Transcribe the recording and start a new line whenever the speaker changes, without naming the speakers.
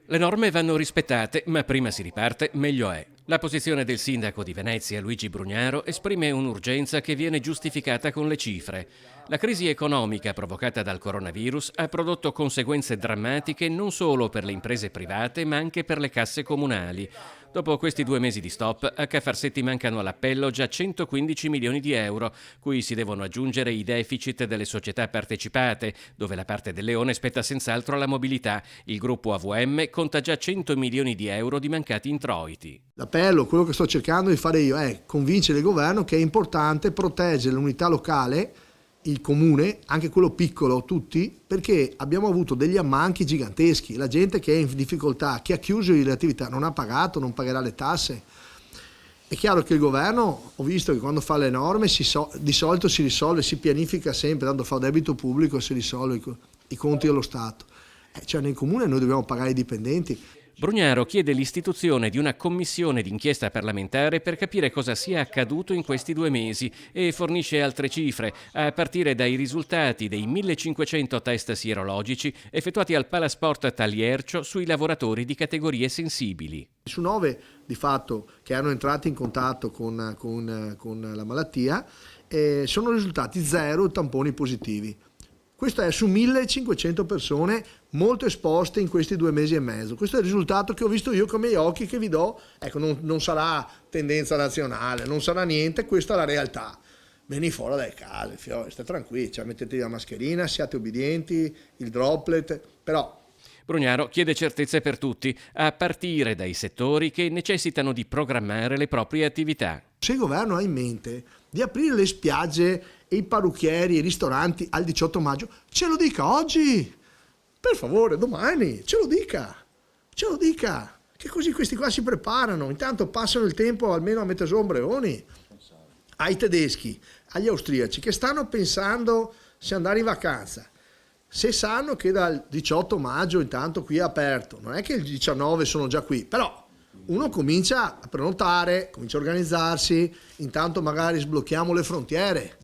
Le norme vanno rispettate, ma prima si riparte, meglio è. La posizione del sindaco di Venezia, Luigi Brugnaro, esprime un'urgenza che viene giustificata con le cifre. La crisi economica provocata dal coronavirus ha prodotto conseguenze drammatiche non solo per le imprese private, ma anche per le casse comunali. Dopo questi 2 mesi di stop, a Cafarsetti mancano all'appello già 115 milioni di euro, cui si devono aggiungere i deficit delle società partecipate, dove la parte del leone spetta senz'altro alla mobilità. Il gruppo AVM conta già 100 milioni di euro di mancati introiti.
L'appello, quello che sto cercando di fare io, è convincere il governo che è importante proteggere l'unità locale, il comune, anche quello piccolo, tutti, perché abbiamo avuto degli ammanchi giganteschi. La gente che è in difficoltà, chi ha chiuso le attività, non ha pagato, non pagherà le tasse. È chiaro che il governo, ho visto che quando fa le norme di solito si risolve, si pianifica sempre, tanto fa debito pubblico, si risolve i conti dello Stato. Cioè nel comune noi dobbiamo pagare i dipendenti.
Brugnaro chiede l'istituzione di una commissione d'inchiesta parlamentare per capire cosa sia accaduto in questi 2 mesi e fornisce altre cifre, a partire dai risultati dei 1500 test sierologici effettuati al Palasport Taliercio sui lavoratori di categorie sensibili.
Su 9 di fatto che hanno entrato in contatto con la malattia sono risultati 0 tamponi positivi. Questo è su 1500 persone molto esposte in questi 2 mesi e mezzo. Questo è il risultato che ho visto io con i miei occhi, che vi do. Ecco, non sarà tendenza nazionale, non sarà niente, questa è la realtà. Vieni fuori dai case, state tranquilli, cioè mettetevi la mascherina, siate obbedienti, il droplet, però...
Brugnaro chiede certezze per tutti, a partire dai settori che necessitano di programmare le proprie attività.
Se il governo ha in mente di aprire le spiagge e i parrucchieri e i ristoranti al 18 maggio, ce lo dica oggi, per favore, domani, ce lo dica, che così questi qua si preparano, intanto passano il tempo almeno a mettere su ombreoni. Ai tedeschi, agli austriaci che stanno pensando se andare in vacanza, se sanno che dal 18 maggio intanto qui è aperto, non è che il 19 sono già qui, però uno comincia a prenotare, comincia a organizzarsi, intanto magari sblocchiamo le frontiere.